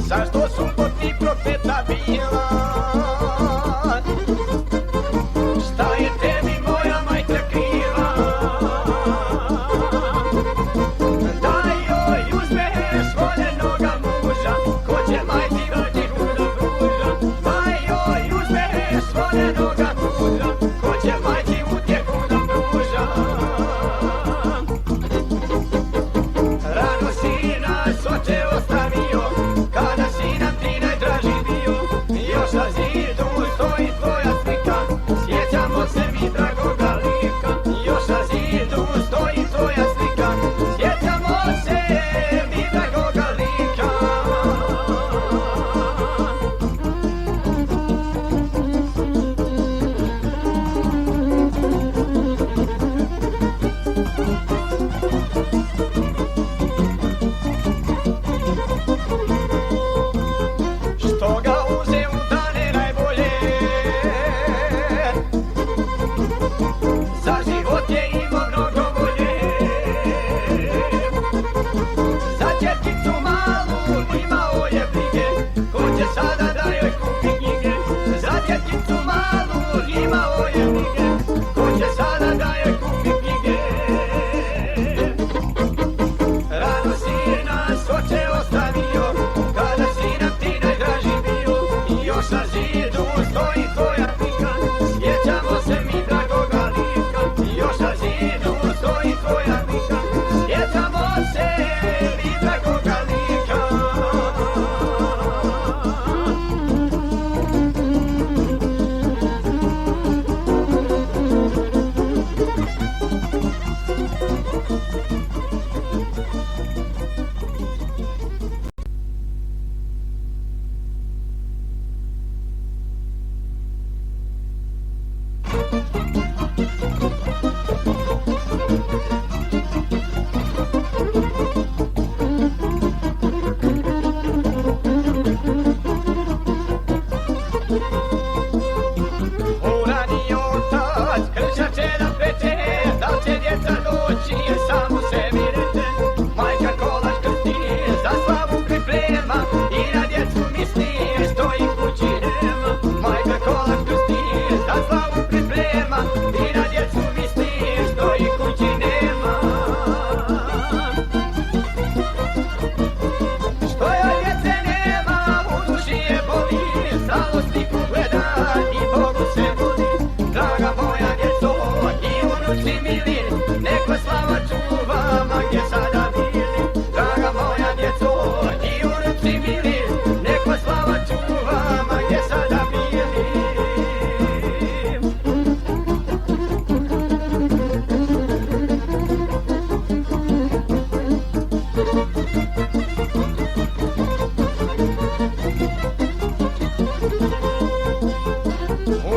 Zašto su ti profeta bila? Šta je tebi moja majka kriva? Da joj uzmeš voljenoga muža, ko će majci rođenu da pruža? Da joj uzmeš voljenoga muža, ko će majci utjehu da pruža? Rano si nas oče ostavio, kada si nam ti najdraži bio. Još na zidu stoji tvoja slika, sjećamo se mi dragoga lika. Još na zidu stoji tvoja slika, sjećamo se mi dragoga lika. Što ga uze u dane najbolje, za život je imao mnogo volje. Za čerkicu malu imao je brige, ko će sada da joj kupi knjige? Za čerkicu malu imao je brige, ko će sada da joj kupi knjige? Rano si nas oče ostavio, kada si nam ti najdraži bio. Još na zidu stoji tvoja slika, sjećamo se mi dragoga lika. Još na zidu stoji tvoja slika, sjećamo se mi dragoga lika. Uradio otac, krša će da peče, da li će djeca doći, samo sebi reče. Majka kolač krsti, za slavu priprema, i na djecu misli, što ih kući nema. Majka kolač krsti, za slavu priprema, i na djecu misli, što ih kući nema. Što joj djece nema, u duši je boli, stalno sliku gleda i Bogu se moli. Draga moja djeco i unuci mili, neko slava čuva, ma gdje sada bili. Draga moja djeco i unuci mili, neko slava čuva, ma gdje sada bili.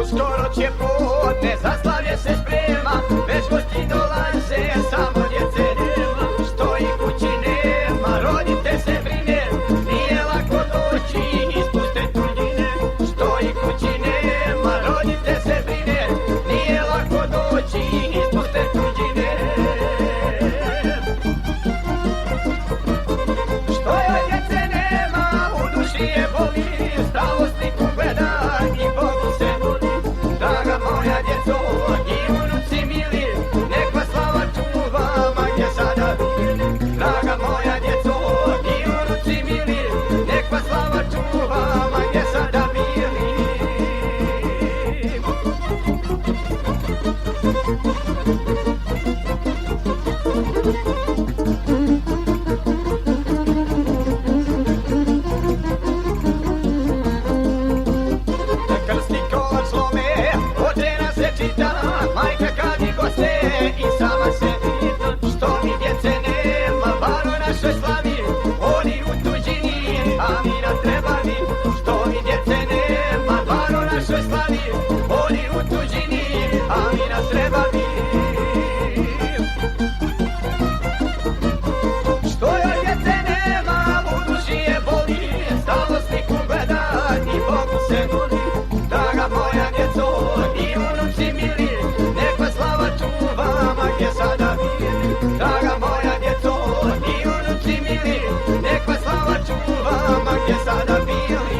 Uskoro će podne, za slavlje se sprema, već gosti dolaze, samo draga moja djeco i unuci mili, nek vas slava čuva, ma gdje sada bili.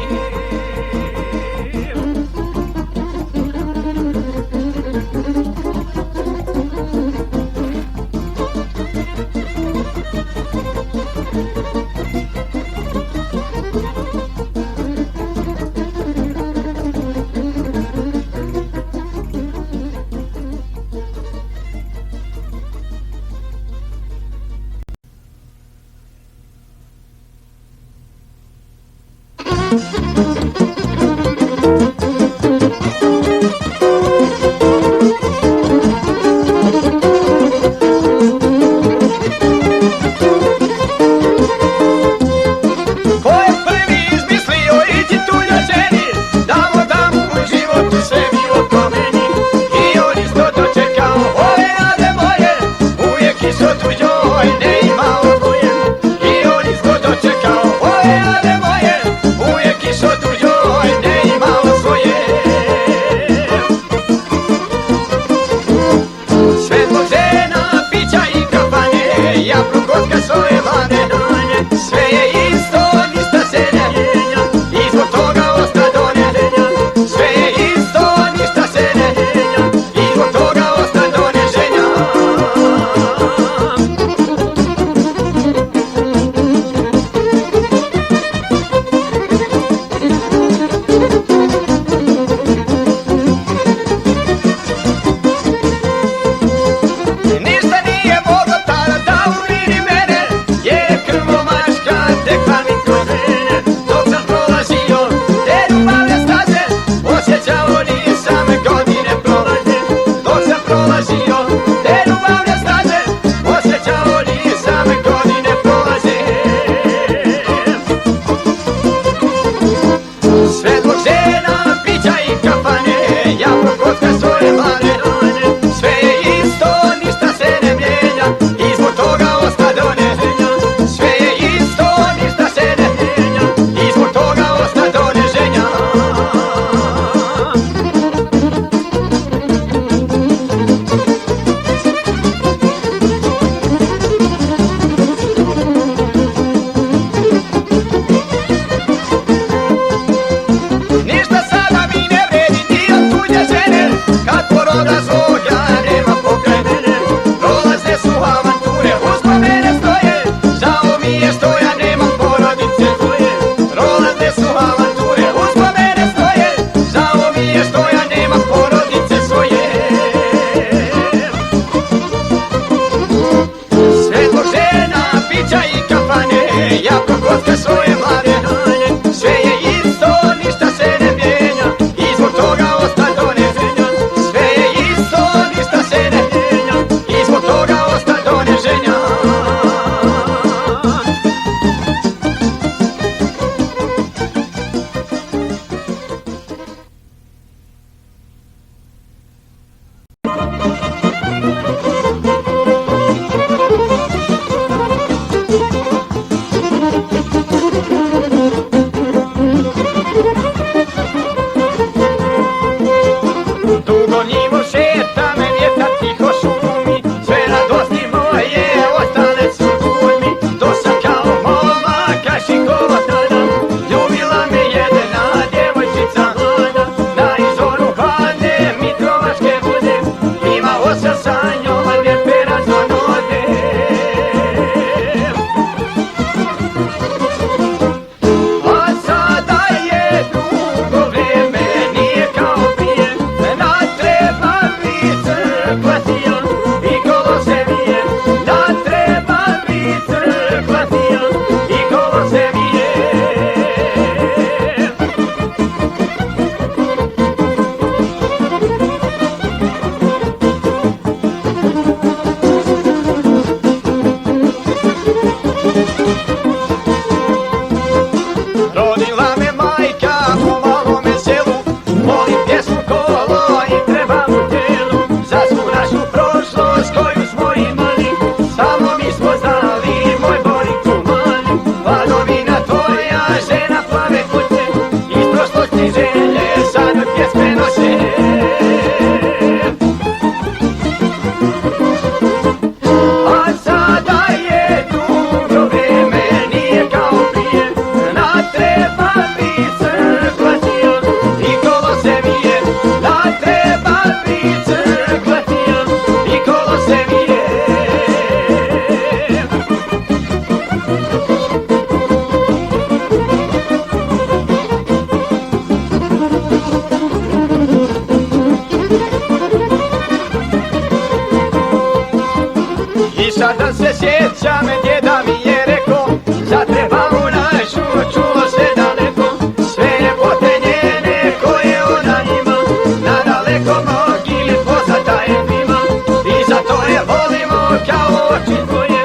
Duša da se sjeća me, djeda mi je rekao da treba u našu, čulo se daleko. Sve ljepote njene koje ona ima, na daleko mnogi poznata je njima. I zato je volimo kao oči tvoje,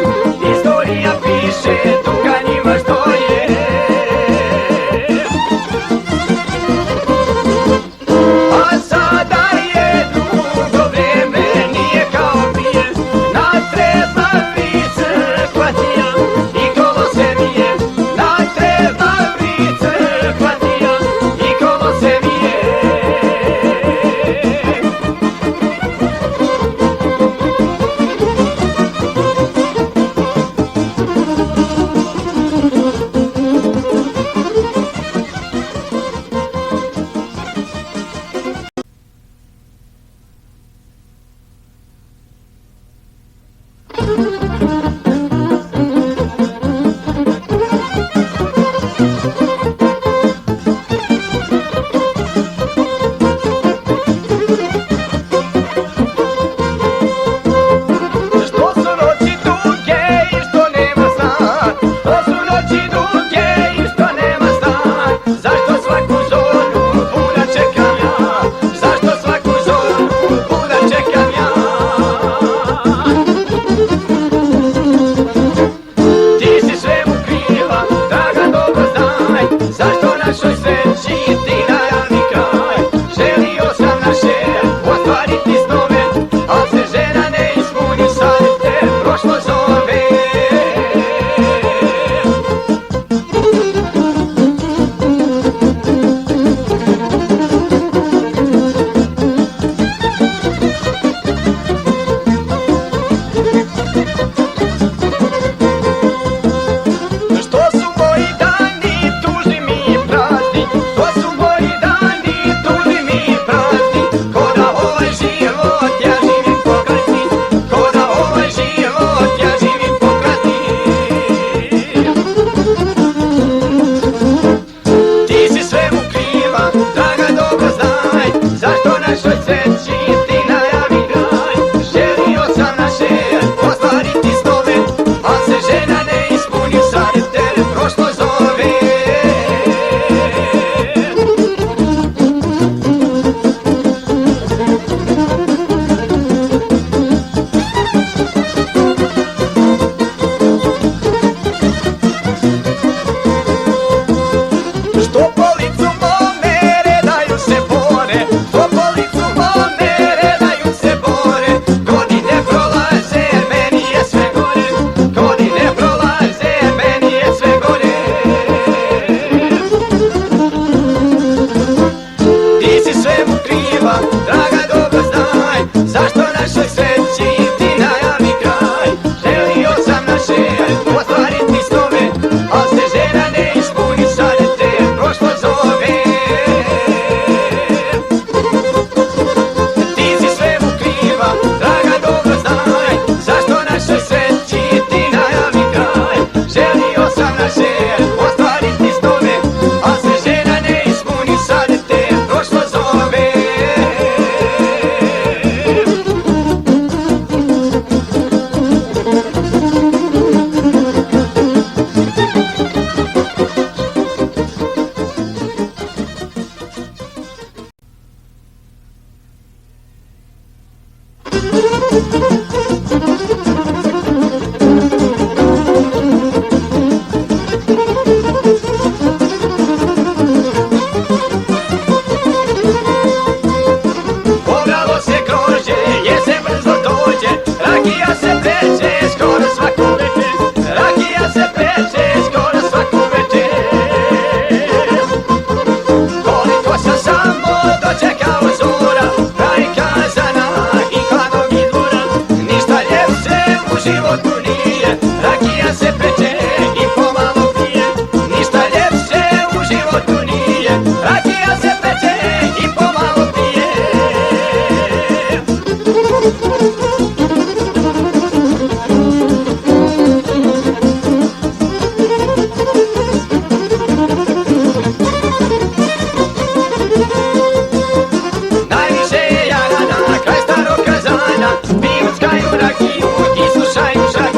istorija piše tuga njima što je. A sada je dugo vrijeme, nije kao prije, na Trebavi crkva tija i kolo se vije, na Trebavi crkva tija i kolo se vije. Što su noći duge i što nema sna, to su noći duge i što nema sna. Zašto svaku zoru buda čekam ja, zašto svaku zoru buda čekam ja. Ti si svemu kriva, draga dobro znaj, zašto našoj sreći ti najavi kraj. Želio sam naše ostvariti snove, al se žena ne ispuni, sad te prošlo zove. Što su moji dani tužni mi prazni, što su moji dani tužni mi prazni, ko da ovaj život ja živim pokrazni, ko da ovaj život ja živim pokrazni. Ti si svemu kriva, draga dobro znaj, zašto našoj sreći ti najavi kraj. Želio sam naše ostvariti snove, al se žena ne ispuni, sad te prošlo zove. Što po licu mome redaju se bore, što po licu mome redaju se bore. Godine prolaze, meni je sve gore, godine prolaze, meni je sve gore. Ti si svemu kriva, draga dobro znaj, zašto našoj sreći ti najavi kraj. Želio sam naše ostvariti snove, al se žena ne ispuni, sad te prošlo zove. Ti si svemu kriva, draga dobro znaj, zašto našoj sreći ti najavi kraj. Želio sam naše ostvariti snove, al se žena ne ispuni, sad te prošlo zove. Pogralo se grožđe, jesen brzo dođe, rakija se peče skoro svaku večer, rakija se peče skoro svaku večer. Koliko sam samo dočekao zora, kraj kazana i hladnog izvora, ništa ljepše u životu nije, rakija se peče i pomalo pije, ništa ljepše u životu nije, rakija se peče i pomalo pije. Najviše je jagana kraj starog kazana, pijuckaju rakiju i slušaju žar.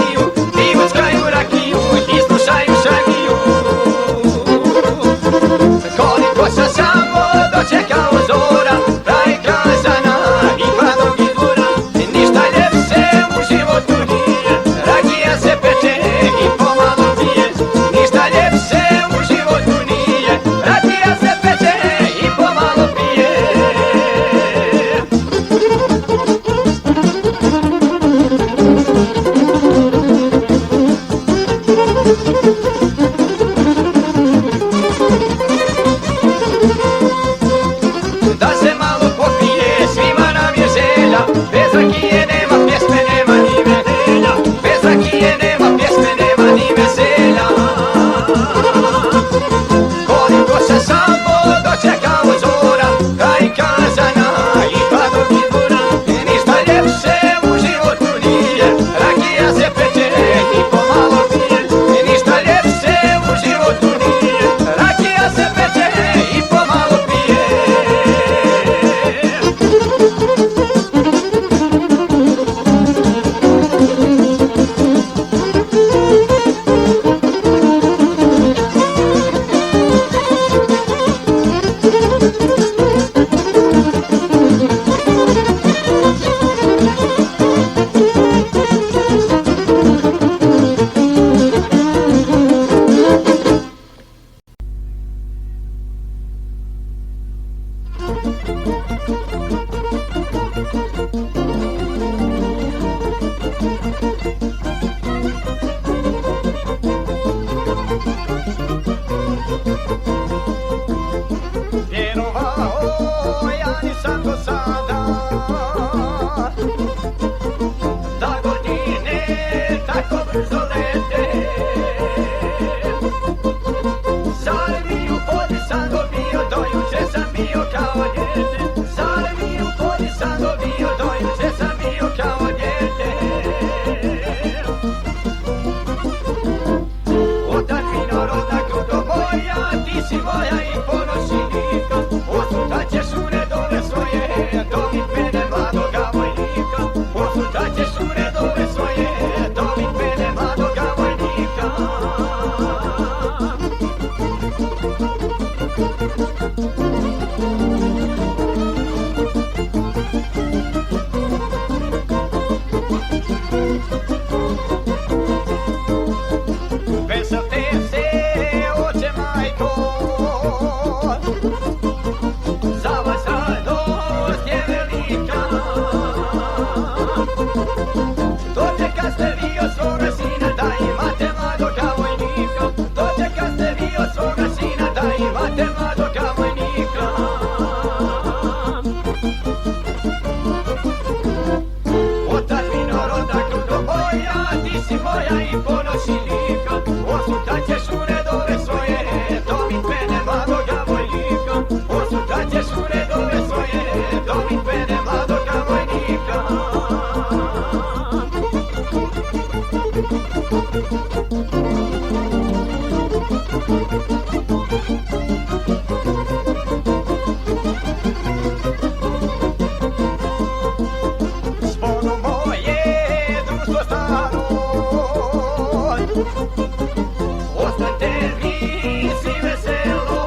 moja i ponoćnika, osutaćeš u redove svoje, dobit mene mladoga vojnika, osutaćeš u redove svoje, dobit mene mladoga vojnika. Zbog moje društvo staro, ostanite vi svi veselo.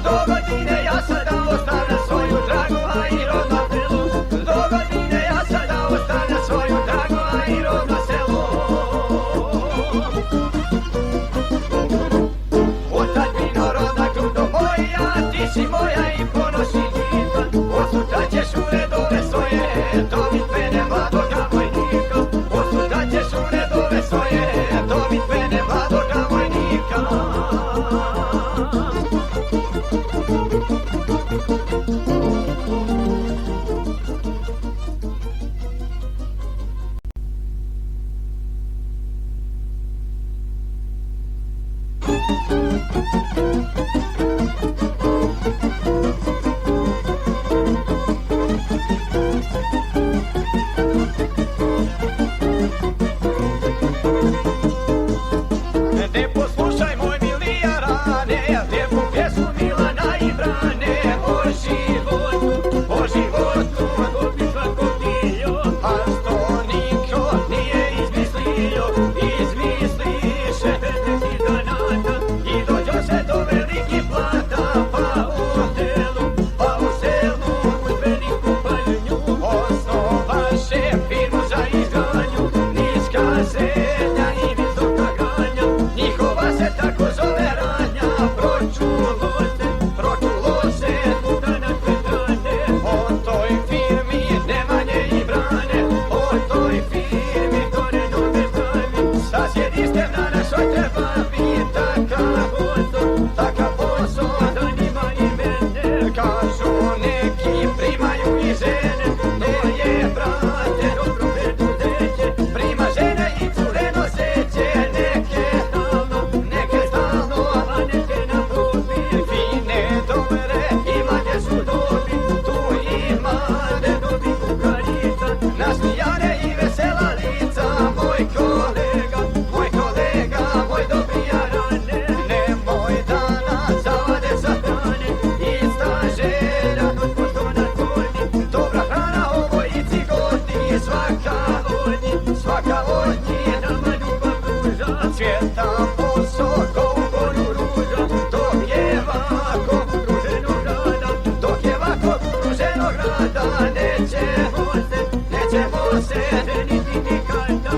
Do godine ja sada ostavljam svoju dragu, a i rodno selo. Do godine ja sada ostavljam svoju dragu, a i rodno selo. Otadžbino rodna grudo moja, ti si moja i ponoćnika, osutaćeš u redove svoje, dobit mene mladoga vojnika, osutaćeš u redove svoje, dobit mene mladoga vojnika. Ne poslušaj moj mili Jarane, lijepu pjesmu Milana i Brane, o životu, god bi svako htio, a što niko nije izmislio, izmisliše neki zanata i dođoše do velikih plata, pa u selu udžbeniku paljnju, osnovaše firmu za izgradnju, niska zemlja i visoka granja, njihova se tako zove radnja, pročulo se tuda na sve strane, o toj firmi Nemanje i Brane, o toj firmi gore nove pravi, sa sjedištem na našoj Trebavi, takav posao zanima i mene, kažu neki primaju i žene, to je brate dobro preduzeće, prima žene i cure noseće, neke stalno, a neke na probi, fine, dobre, imate su dobi, tu imate dobi kukarica, nasmijane i vesela lica, moj kolega, moj dobri Jarane, nemoj da nas zavade sa strane, ista želja kod poštona godni, dobra hrana obojici godni, svaka od njih nama ljubav pruža, cvjeta posoko u polju ruža, dok je ovako udruženog rada, nećemo se ženiti nikada,